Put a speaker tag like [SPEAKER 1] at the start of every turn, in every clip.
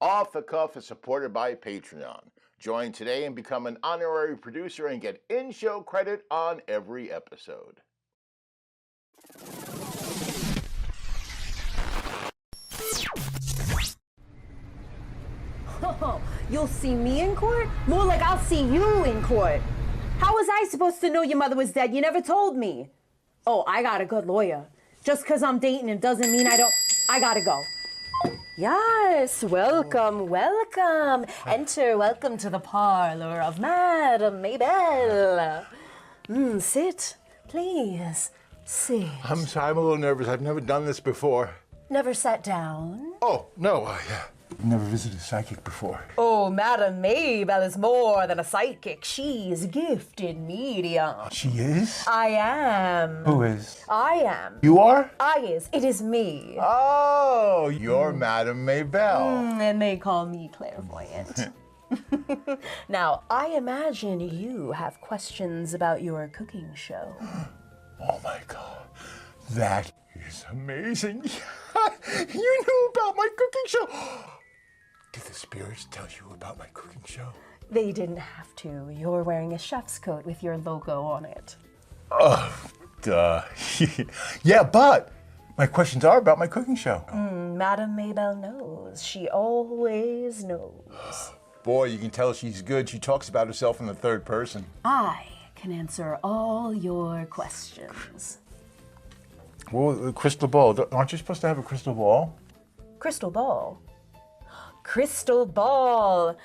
[SPEAKER 1] Off the Cuff is supported by Patreon. Join today and become an honorary producer and get in-show credit on every episode.
[SPEAKER 2] Oh, you'll see me in court? More like I'll see you in court. How was I supposed to know your mother was dead? You never told me. Oh, I got a good lawyer. Just because I'm dating him doesn't mean I gotta go. Yes, welcome, welcome. Enter, welcome to the parlor of Madam Maybelle. Sit, please, sit.
[SPEAKER 1] I'm sorry, I'm a little nervous. I've never done this before.
[SPEAKER 2] Never sat down?
[SPEAKER 1] Oh, no, I've never visited a psychic before.
[SPEAKER 2] Oh, Madam Maybelle is more than a psychic. She's a gifted medium.
[SPEAKER 1] She is?
[SPEAKER 2] I am.
[SPEAKER 1] Who is?
[SPEAKER 2] I am.
[SPEAKER 1] You are?
[SPEAKER 2] I is. It is me.
[SPEAKER 1] Oh, you're Madam Maybelle.
[SPEAKER 2] And they call me clairvoyant. Now, I imagine you have questions about your cooking show.
[SPEAKER 1] Oh my God, that is amazing. You knew about my cooking show. Did the spirits tell you about my cooking show?
[SPEAKER 2] They didn't have to. You're wearing a chef's coat with your logo on it.
[SPEAKER 1] Oh, duh. Yeah, but my questions are about my cooking show.
[SPEAKER 2] Madam Maybelle knows. She always knows.
[SPEAKER 1] Boy, you can tell she's good. She talks about herself in the third person.
[SPEAKER 2] I can answer all your questions.
[SPEAKER 1] Well, the crystal ball. Aren't you supposed to have a crystal ball?
[SPEAKER 2] Crystal ball. Crystal ball.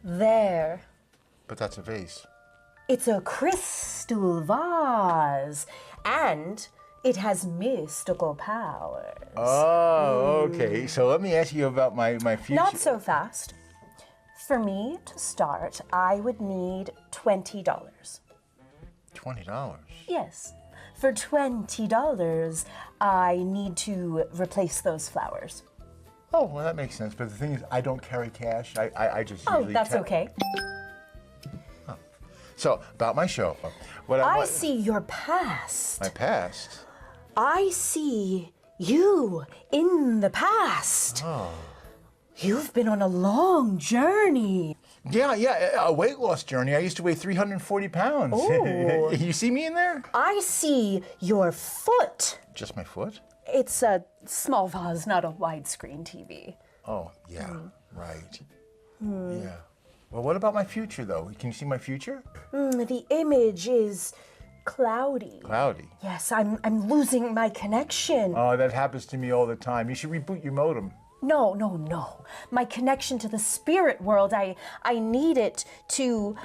[SPEAKER 2] There.
[SPEAKER 1] But that's a vase.
[SPEAKER 2] It's a crystal vase, and it has mystical powers.
[SPEAKER 1] Oh, okay. So let me ask you about my future.
[SPEAKER 2] Not so fast. For me to start, I would need $20.
[SPEAKER 1] $20?
[SPEAKER 2] Yes. For $20, I need to replace those flowers.
[SPEAKER 1] Oh, well, that makes sense. But the thing is, I don't carry cash. I just usually...
[SPEAKER 2] Oh, that's okay.
[SPEAKER 1] Oh. So, about my show.
[SPEAKER 2] I see your past.
[SPEAKER 1] My past?
[SPEAKER 2] I see you in the past.
[SPEAKER 1] Oh.
[SPEAKER 2] You've been on a long journey.
[SPEAKER 1] Yeah, a weight loss journey. I used to weigh 340 pounds.
[SPEAKER 2] Ooh.
[SPEAKER 1] You see me in there?
[SPEAKER 2] I see your foot.
[SPEAKER 1] Just my foot?
[SPEAKER 2] It's a small vase, not a widescreen TV.
[SPEAKER 1] Oh, yeah, right. Yeah. Well, what about my future, though? Can you see my future?
[SPEAKER 2] The image is cloudy.
[SPEAKER 1] Cloudy?
[SPEAKER 2] Yes, I'm losing my connection.
[SPEAKER 1] Oh, that happens to me all the time. You should reboot your modem.
[SPEAKER 2] No. My connection to the spirit world, I need it to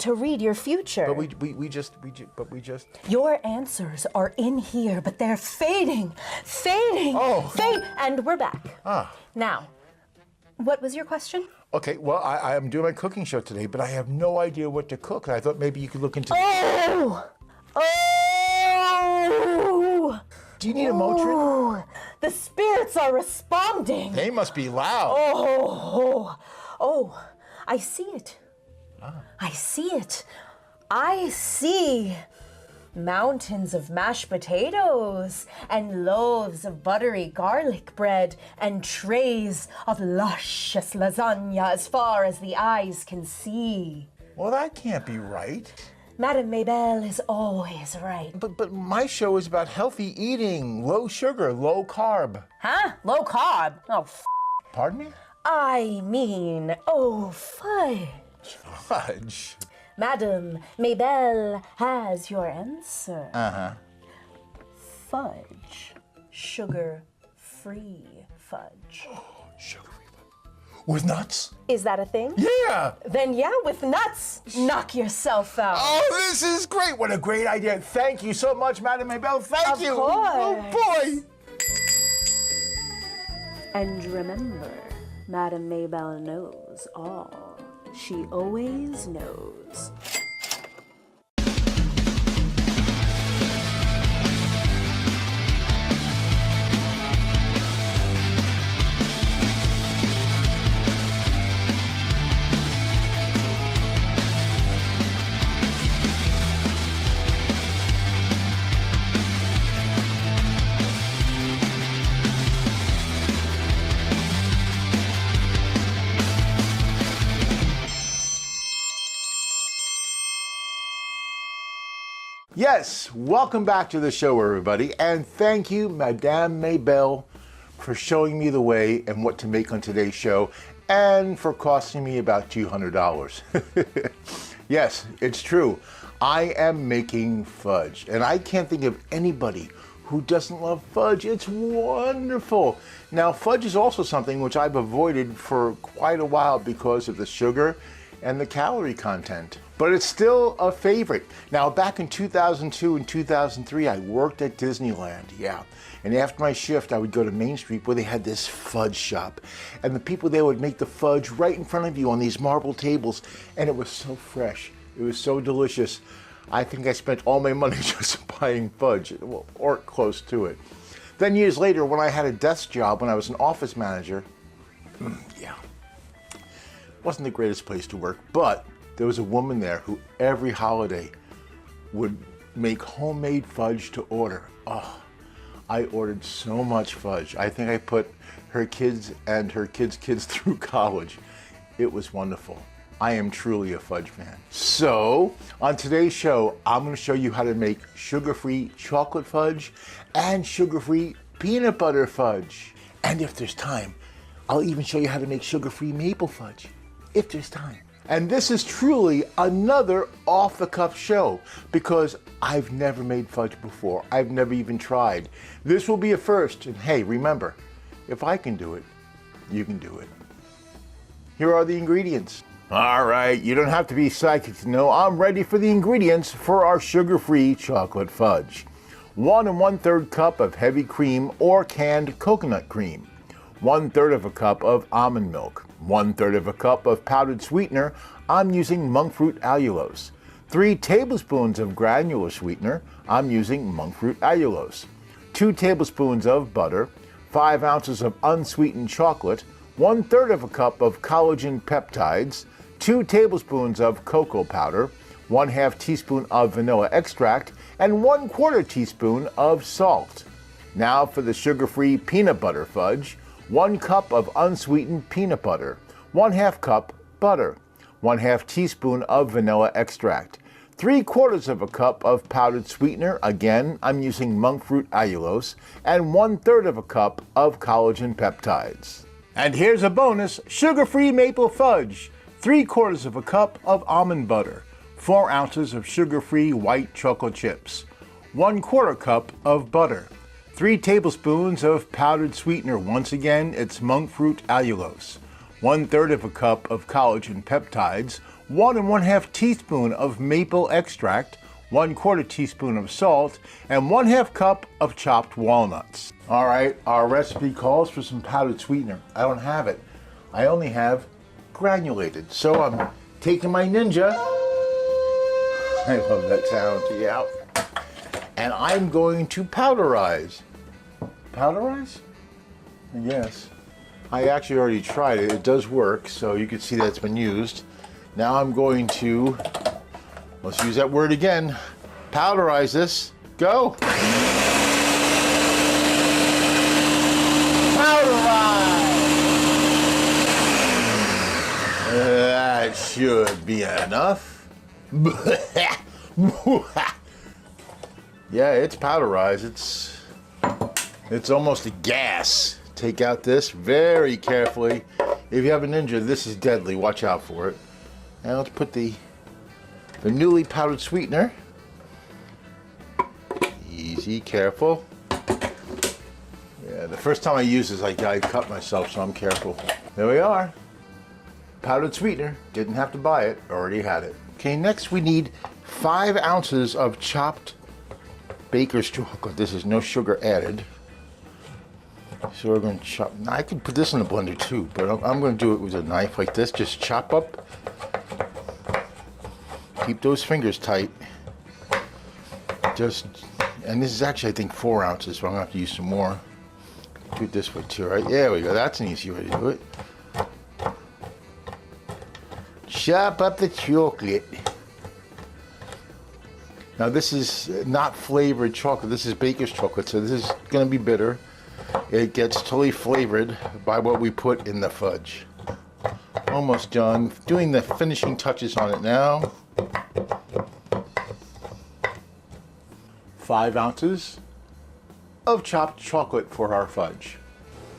[SPEAKER 2] read your future.
[SPEAKER 1] But we just.
[SPEAKER 2] Your answers are in here, but they're fading.
[SPEAKER 1] Oh.
[SPEAKER 2] And we're back.
[SPEAKER 1] Ah.
[SPEAKER 2] Now, what was your question?
[SPEAKER 1] Okay, well, I am doing my cooking show today, but I have no idea what to cook. I thought maybe you could look into...
[SPEAKER 2] Oh!
[SPEAKER 1] Do you need a Motrin?
[SPEAKER 2] The spirits are responding.
[SPEAKER 1] They must be loud.
[SPEAKER 2] Oh, I see it. I see it. I see mountains of mashed potatoes and loaves of buttery garlic bread and trays of luscious lasagna as far as the eyes can see.
[SPEAKER 1] Well, that can't be right.
[SPEAKER 2] Madam Maybelle is always right.
[SPEAKER 1] But my show is about healthy eating, low sugar, low carb.
[SPEAKER 2] Huh? Low carb? Oh,
[SPEAKER 1] Pardon me?
[SPEAKER 2] I mean, fudge.
[SPEAKER 1] Fudge.
[SPEAKER 2] Madam Maybelle has your answer.
[SPEAKER 1] Uh-huh.
[SPEAKER 2] Fudge. Sugar-free fudge.
[SPEAKER 1] Sugar-free fudge. With nuts?
[SPEAKER 2] Is that a thing?
[SPEAKER 1] Yeah!
[SPEAKER 2] Then yeah, with nuts. Knock yourself out.
[SPEAKER 1] Oh, this is great. What a great idea. Thank you so much, Madam Maybelle. Thank you.
[SPEAKER 2] Of course.
[SPEAKER 1] Oh, boy.
[SPEAKER 2] And remember, Madam Maybelle knows all. She always knows.
[SPEAKER 1] Yes, welcome back to the show, everybody, and thank you, Madam Maybelle, for showing me the way and what to make on today's show, and for costing me about $200. Yes, it's true. I am making fudge, and I can't think of anybody who doesn't love fudge. It's wonderful. Now, fudge is also something which I've avoided for quite a while because of the sugar and the calorie content, but it's still a favorite. Now, back in 2002 and 2003, I worked at Disneyland, yeah. And after my shift, I would go to Main Street where they had this fudge shop. And the people there would make the fudge right in front of you on these marble tables. And it was so fresh. It was so delicious. I think I spent all my money just buying fudge, or close to it. Then years later, when I had a desk job, when I was an office manager, yeah, wasn't the greatest place to work, but there was a woman there who every holiday would make homemade fudge to order. Oh, I ordered so much fudge. I think I put her kids and her kids' kids through college. It was wonderful. I am truly a fudge fan. So, on today's show, I'm going to show you how to make sugar-free chocolate fudge and sugar-free peanut butter fudge. And if there's time, I'll even show you how to make sugar-free maple fudge, if there's time. And this is truly another off-the-cuff show because I've never made fudge before. I've never even tried. This will be a first. And hey, remember, if I can do it, you can do it. Here are the ingredients. All right, you don't have to be psychic to know I'm ready for the ingredients for our sugar-free chocolate fudge. 1 1/3 cup of heavy cream or canned coconut cream. 1/3 of a cup of almond milk. 1/3 of a cup of powdered sweetener. I'm using monk fruit allulose. 3 tablespoons of granular sweetener. I'm using monk fruit allulose. 2 tablespoons of butter. 5 ounces of unsweetened chocolate. 1/3 of a cup of collagen peptides. 2 tablespoons of cocoa powder, 1/2 teaspoon of vanilla extract, and 1/4 teaspoon of salt. Now for the sugar-free peanut butter fudge. 1 cup of unsweetened peanut butter, 1/2 cup butter, 1/2 teaspoon of vanilla extract, 3/4 of a cup of powdered sweetener, again I'm using monk fruit allulose, and 1/3 of a cup of collagen peptides. And here's a bonus, sugar-free maple fudge. 3/4 of a cup of almond butter, 4 ounces of sugar-free white chocolate chips, 1/4 cup of butter, 3 tablespoons of powdered sweetener, once again it's monk fruit allulose, 1/3 of a cup of collagen peptides, 1 1/2 teaspoon of maple extract, 1/4 teaspoon of salt, and 1/2 cup of chopped walnuts. All right, our recipe calls for some powdered sweetener. I don't have it. I only have granulated. So I'm taking my Ninja. I love that sound, yeah. And I'm going to powderize. Powderize? Yes. I actually already tried it. It does work, so you can see that it's been used. Now I'm going to, let's use that word again, powderize this. Go! That should be enough. Yeah, it's powderized. It's almost a gas. Take out this very carefully. If you have a Ninja, this is deadly. Watch out for it. Now let's put the newly powdered sweetener. Easy, careful. Yeah, the first time I used this, I cut myself, so I'm careful. There we are. Powdered sweetener, didn't have to buy it, already had it. Okay, next we need 5 ounces of chopped baker's chocolate. This is no sugar added. So we're going to chop, now I could put this in the blender too, but I'm going to do it with a knife like this. Just chop up, keep those fingers tight. And this is actually I think 4 ounces, so I'm going to have to use some more. Do it this way too, right? There we go, that's an easy way to do it. Chop up the chocolate. Now this is not flavored chocolate, this is baker's chocolate, so this is going to be bitter. It gets totally flavored by what we put in the fudge. Almost done. Doing the finishing touches on it now. 5 ounces of chopped chocolate for our fudge.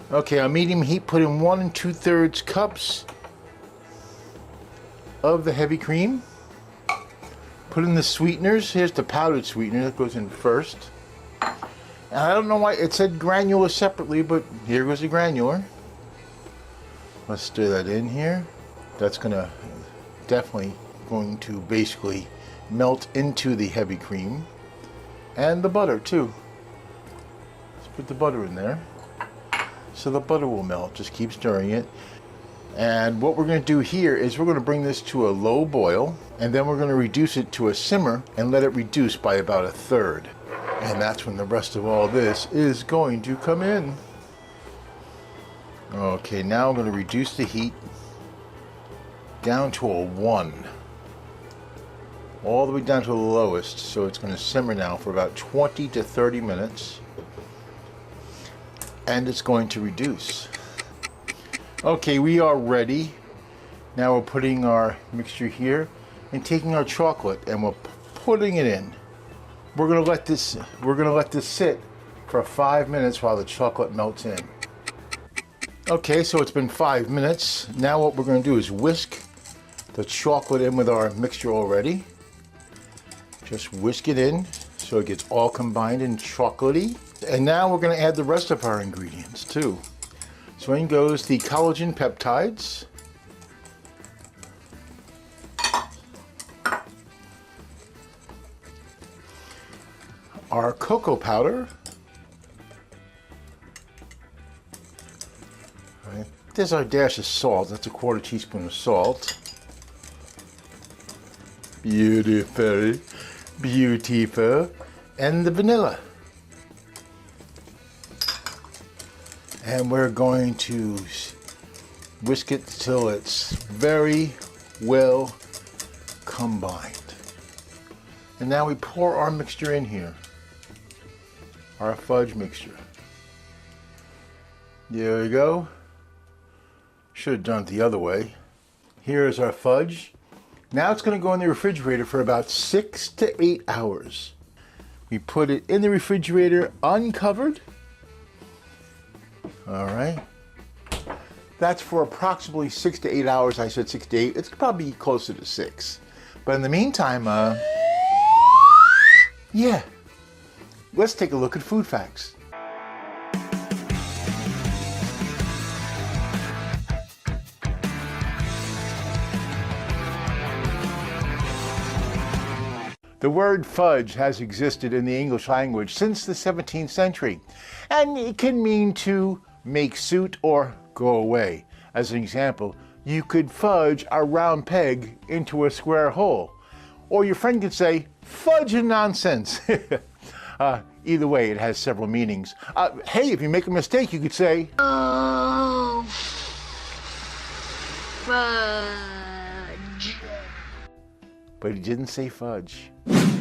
[SPEAKER 1] Okay, on medium heat, put in 1 2/3 cups of the heavy cream. Put in the sweeteners. Here's the powdered sweetener that goes in first. And I don't know why it said granular separately, but here goes the granular. Let's stir that in here. That's definitely going to basically melt into the heavy cream. And the butter too. Let's put the butter in there. So the butter will melt. Just keep stirring it. And what we're going to do here is we're going to bring this to a low boil, and then we're going to reduce it to a simmer and let it reduce by about 1/3. And that's when the rest of all this is going to come in. Okay, now I'm going to reduce the heat down to a 1. All the way down to the lowest, so it's going to simmer now for about 20 to 30 minutes. And it's going to reduce. Okay, we are ready. Now we're putting our mixture here and taking our chocolate and we're putting it in. We're gonna let this sit for 5 minutes while the chocolate melts in. Okay, so it's been 5 minutes. Now what we're gonna do is whisk the chocolate in with our mixture already. Just whisk it in so it gets all combined and chocolatey. And now we're gonna add the rest of our ingredients too. So in goes the collagen peptides. Our cocoa powder. Right. There's our dash of salt. That's a 1/4 teaspoon of salt. Beautiful. Beautiful. And the vanilla. And we're going to whisk it till it's very well combined. And now we pour our mixture in here. Our fudge mixture. There we go. Should have done it the other way. Here is our fudge. Now it's going to go in the refrigerator for about 6 to 8 hours. We put it in the refrigerator uncovered. All right. That's for approximately 6 to 8 hours. I said 6 to 8. It's probably closer to 6. But in the meantime, yeah. Let's take a look at food facts. The word fudge has existed in the English language since the 17th century, and it can mean to make suit or go away. As an example, you could fudge a round peg into a square hole. Or your friend could say, fudge and nonsense. Either way, it has several meanings. Hey, if you make a mistake, you could say,
[SPEAKER 3] oh, fudge.
[SPEAKER 1] But he didn't say fudge.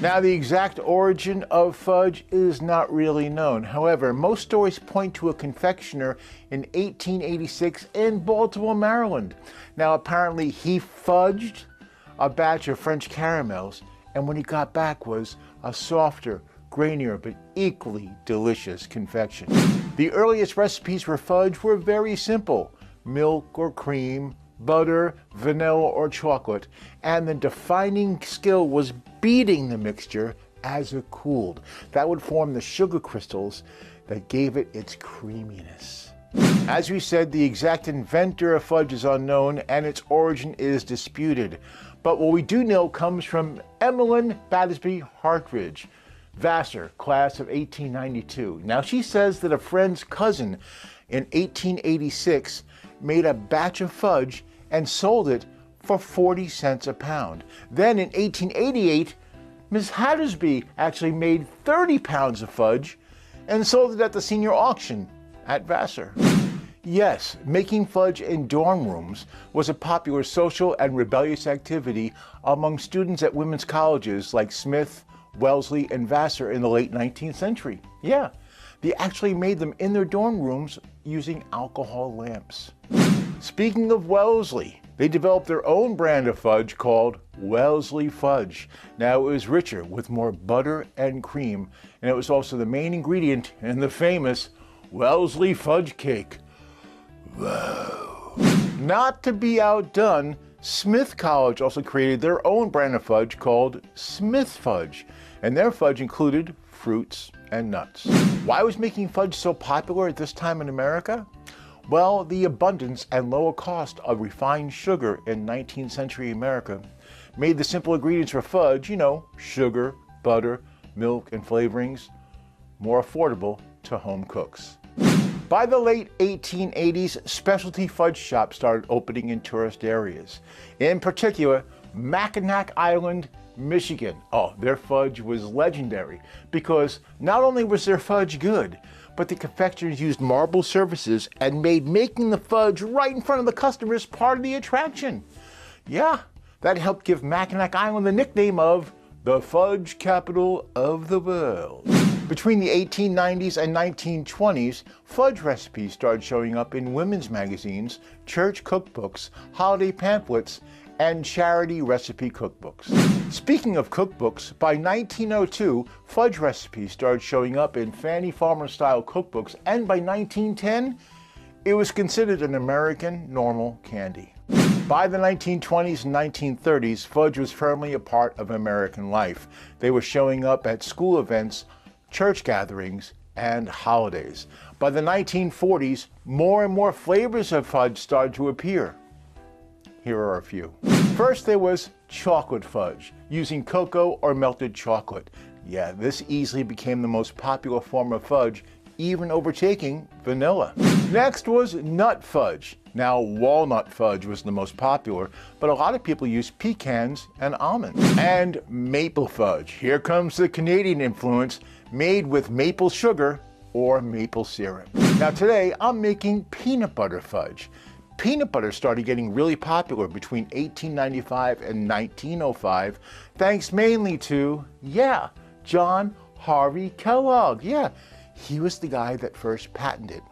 [SPEAKER 1] Now, the exact origin of fudge is not really known. However, most stories point to a confectioner in 1886 in Baltimore, Maryland. Now, apparently, he fudged a batch of French caramels, and what he got back was a softer, grainier, but equally delicious confection. The earliest recipes for fudge were very simple: milk or cream, butter, vanilla, or chocolate, and the defining skill was beating the mixture as it cooled. That would form the sugar crystals that gave it its creaminess. As we said, the exact inventor of fudge is unknown and its origin is disputed. But what we do know comes from Emmeline Battersby Hartridge, Vassar, class of 1892. Now, she says that a friend's cousin in 1886 made a batch of fudge and sold it for 40 cents a pound. Then in 1888, Miss Hattersby actually made 30 pounds of fudge and sold it at the senior auction at Vassar. Yes, making fudge in dorm rooms was a popular social and rebellious activity among students at women's colleges like Smith, Wellesley, and Vassar in the late 19th century. Yeah, they actually made them in their dorm rooms using alcohol lamps. Speaking of Wellesley, They developed their own brand of fudge called Wellesley Fudge. Now it was richer with more butter and cream, and it was also the main ingredient in the famous Wellesley Fudge Cake. Whoa. Not to be outdone, Smith College also created their own brand of fudge called Smith Fudge, and their fudge included fruits and nuts. Why was making fudge so popular at this time in America? Well, the abundance and lower cost of refined sugar in 19th century America made the simple ingredients for fudge, sugar, butter, milk, and flavorings, more affordable to home cooks. By the late 1880s, specialty fudge shops started opening in tourist areas. In particular, Mackinac Island, Michigan. Oh, their fudge was legendary because not only was their fudge good, but the confectioners used marble surfaces and made making the fudge right in front of the customers part of the attraction. Yeah, that helped give Mackinac Island the nickname of the fudge capital of the world. Between the 1890s and 1920s, fudge recipes started showing up in women's magazines, church cookbooks, holiday pamphlets, and charity recipe cookbooks. Speaking of cookbooks, by 1902, fudge recipes started showing up in Fannie Farmer-style cookbooks, and by 1910, it was considered an American normal candy. By the 1920s and 1930s, fudge was firmly a part of American life. They were showing up at school events, church gatherings, and holidays. By the 1940s, more and more flavors of fudge started to appear. Here are a few. First, there was chocolate fudge, using cocoa or melted chocolate. Yeah, this easily became the most popular form of fudge, even overtaking vanilla. Next was nut fudge. Now, walnut fudge was the most popular, but a lot of people used pecans and almonds. And maple fudge. Here comes the Canadian influence, made with maple sugar or maple syrup. Now today, I'm making peanut butter fudge. Peanut butter started getting really popular between 1895 and 1905, thanks mainly to, John Harvey Kellogg. Yeah, he was the guy that first patented it.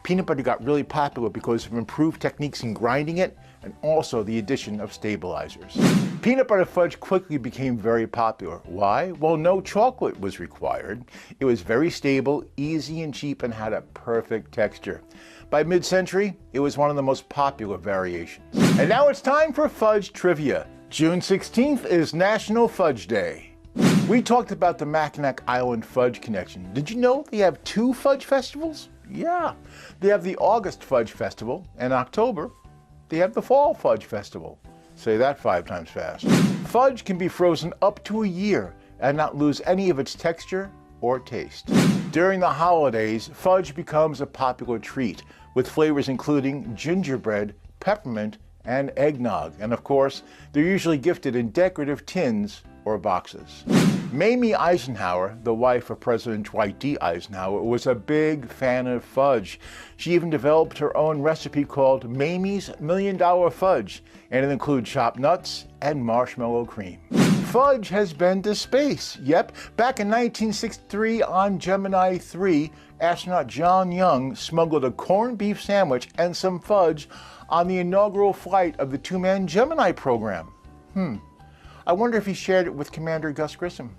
[SPEAKER 1] Peanut butter got really popular because of improved techniques in grinding it and also the addition of stabilizers. Peanut butter fudge quickly became very popular. Why? Well, no chocolate was required. It was very stable, easy and cheap, and had a perfect texture. By mid-century, it was one of the most popular variations. And now it's time for fudge trivia. June 16th is National Fudge Day. We talked about the Mackinac Island Fudge Connection. Did you know they have 2 fudge festivals? Yeah. They have the August Fudge Festival, and October, they have the Fall Fudge Festival. Say that 5 times fast. Fudge can be frozen up to a year and not lose any of its texture or taste. During the holidays, fudge becomes a popular treat, with flavors including gingerbread, peppermint, and eggnog. And of course, they're usually gifted in decorative tins or boxes. Mamie Eisenhower, the wife of President Dwight D. Eisenhower, was a big fan of fudge. She even developed her own recipe called Mamie's $1 Million Fudge, and it includes chopped nuts and marshmallow cream. Fudge has been to space. Yep, back in 1963 on Gemini 3, astronaut John Young smuggled a corned beef sandwich and some fudge on the inaugural flight of the 2-man Gemini program. I wonder if he shared it with Commander Gus Grissom.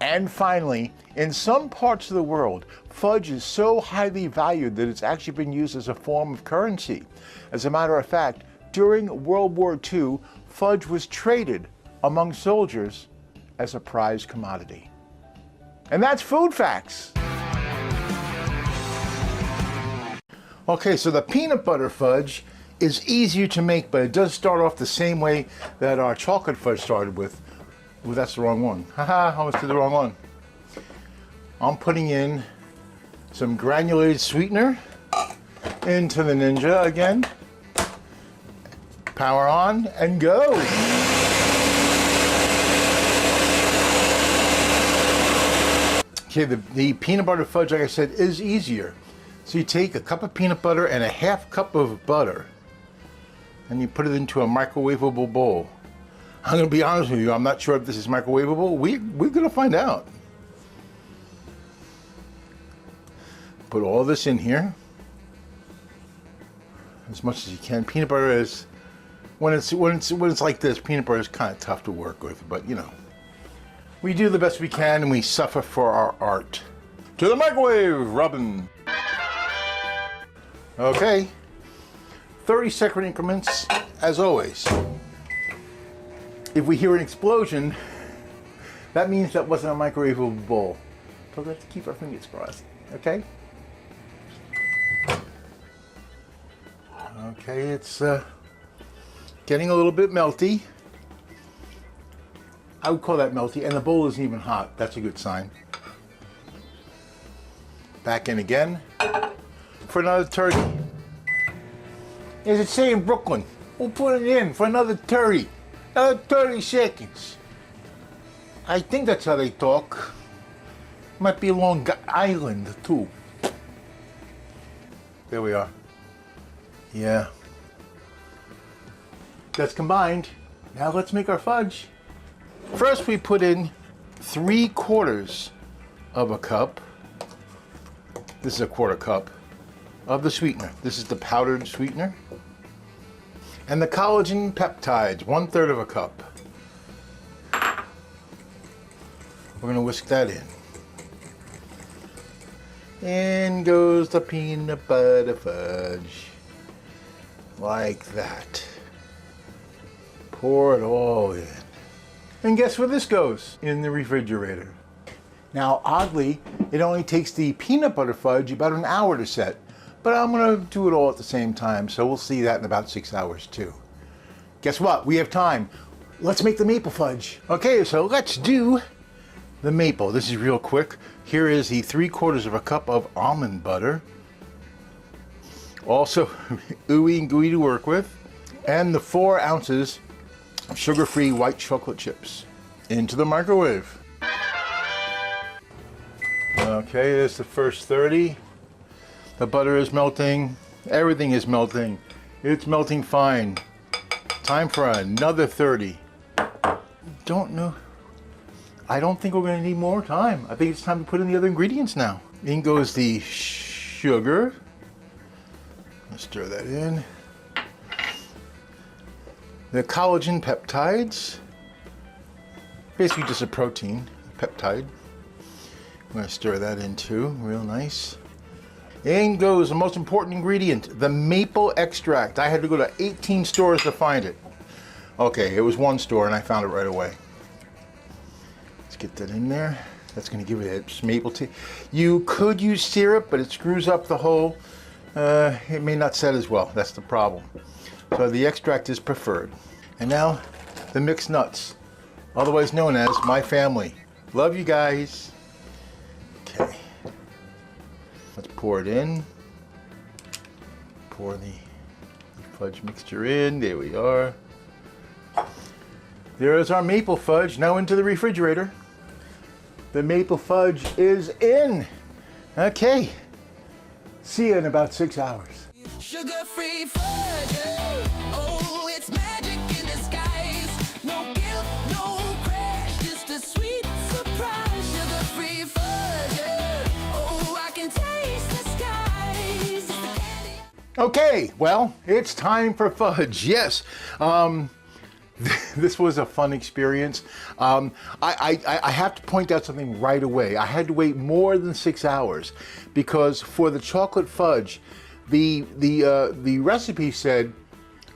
[SPEAKER 1] And finally, in some parts of the world, fudge is so highly valued that it's actually been used as a form of currency. As a matter of fact, during World War II, fudge was traded among soldiers as a prized commodity. And that's Food Facts. Okay, so the peanut butter fudge is easier to make, but it does start off the same way that our chocolate fudge started with. Ooh, that's the wrong one. Haha, I almost did the wrong one. I'm putting in some granulated sweetener into the Ninja again. Power on and go. Okay, the peanut butter fudge, like I said, is easier. So you take a cup of peanut butter and a half cup of butter, and you put it into a microwavable bowl. I'm going to be honest with you, I'm not sure if this is microwavable. We're going to find out. Put all this in here, as much as you can. Peanut butter is when it's like this, peanut butter is kind of tough to work with, but you know, we do the best we can and we suffer for our art. To the microwave, Robin. Okay, 30-second increments, as always. If we hear an explosion, that means that wasn't a microwavable bowl. So let's keep our fingers crossed, okay? Okay, it's getting a little bit melty. I would call that melty, and the bowl isn't even hot. That's a good sign. Back in again for another 30. As it say in Brooklyn, we'll put it in for another 30. Another 30 seconds. I think that's how they talk. Might be Long Island too. There we are. Yeah. That's combined. Now let's make our fudge. First we put in 3/4 of a cup. This is a 1/4 cup of the sweetener. This is the powdered sweetener. And the collagen peptides, 1/3 of a cup. We're gonna whisk that in. In goes the peanut butter fudge. Like that. Pour it all in. And guess where this goes? In the refrigerator. Now, oddly, it only takes the peanut butter fudge about an hour to set, but I'm gonna do it all at the same time, so we'll see that in about 6 hours too. Guess what? We have time. Let's make the maple fudge. Okay, so let's do the maple. This is real quick. Here is the 3/4 of a cup of almond butter. Also, ooey and gooey to work with. And the 4 ounces of sugar-free white chocolate chips. Into the microwave. Okay, there's the first 30. The butter is melting. Everything is melting. It's melting fine. Time for another 30. Don't know. I don't think we're going to need more time. I think it's time to put in the other ingredients now. In goes the sugar. Let's stir that in. The collagen peptides. Basically just a protein, peptide. I'm going to stir that in too, real nice. In goes the most important ingredient, the maple extract. I had to go to 18 stores to find it. Okay, it was one store and I found it right away. Let's get that in there. That's going to give it a maple taste. You could use syrup, but it screws up the whole. It may not set as well. That's the problem. So the extract is preferred. And now the mixed nuts, otherwise known as my family. Love you guys. Okay. Let's pour it in. Pour the fudge mixture in. There we are. There is our maple fudge, now into the refrigerator. The maple fudge is in. Okay. See you in about 6 hours.
[SPEAKER 4] Sugar-free fudge, oh, it's magic in disguise. No guilt, no crash, just a sweet surprise. Sugar-free fudge, oh, I can taste the skies.
[SPEAKER 1] Okay, well, it's time for fudge. Yes. This was a fun experience. I have to point out something right away. I had to wait more than 6 hours because for the chocolate fudge, the recipe said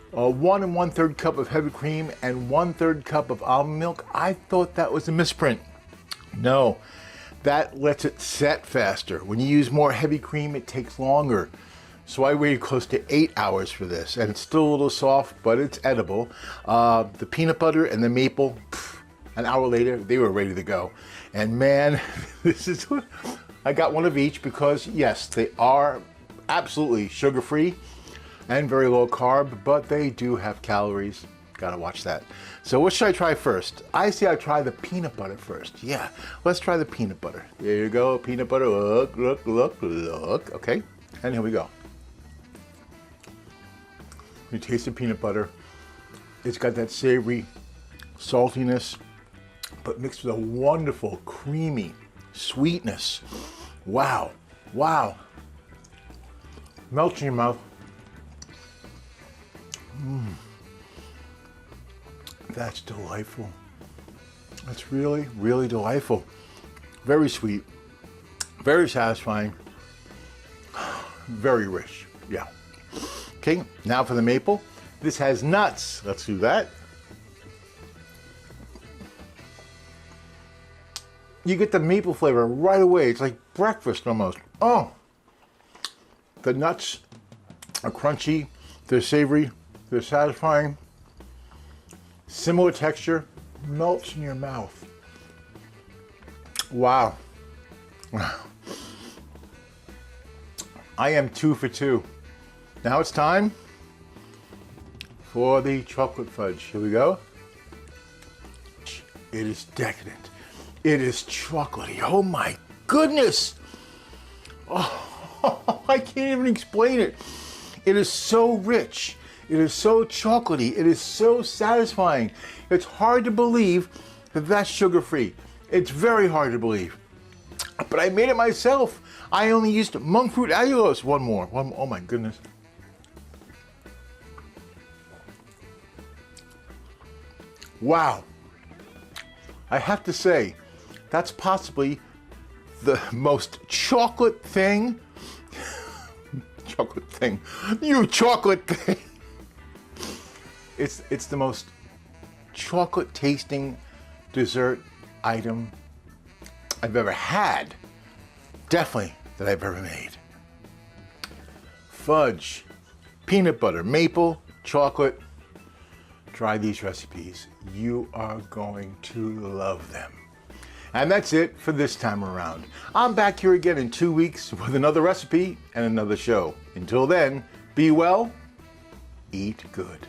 [SPEAKER 1] 1 1/3 cup of heavy cream and 1/3 cup of almond milk. I thought that was a misprint. No, that lets it set faster. When you use more heavy cream, it takes longer. So I waited close to 8 hours for this, and it's still a little soft, but it's edible. The peanut butter and the maple, an hour later, they were ready to go. And man, this is, I got one of each because yes, they are absolutely sugar-free and very low carb, but they do have calories. Gotta watch that. So what should I try first? I say I try the peanut butter first. Yeah, let's try the peanut butter. There you go, peanut butter, look, look, look, look. Okay, and here we go. You taste the peanut butter. It's got that savory saltiness, but mixed with a wonderful creamy sweetness. Wow, wow. Melts in your mouth. That's delightful. That's really, really delightful. Very sweet, very satisfying, very rich. Yeah. Okay, now for the maple. This has nuts. Let's do that. You get the maple flavor right away. It's like breakfast almost. Oh, the nuts are crunchy, they're savory, they're satisfying. Similar texture, melts in your mouth. Wow. I am 2 for 2. Now it's time for the chocolate fudge. Here we go. It is decadent. It is chocolatey. Oh my goodness. Oh, I can't even explain it. It is so rich. It is so chocolatey. It is so satisfying. It's hard to believe that that's sugar-free. It's very hard to believe. But I made it myself. I only used monk fruit allulose. One more. Oh my goodness. Wow. I have to say, that's possibly the most chocolate thing. Chocolate thing. You chocolate thing. It's the most chocolate tasting dessert item I've ever had. Definitely that I've ever made. Fudge, peanut butter, maple, chocolate. Try these recipes. You are going to love them. And that's it for this time around. I'm back here again in 2 weeks with another recipe and another show. Until then, be well, eat good.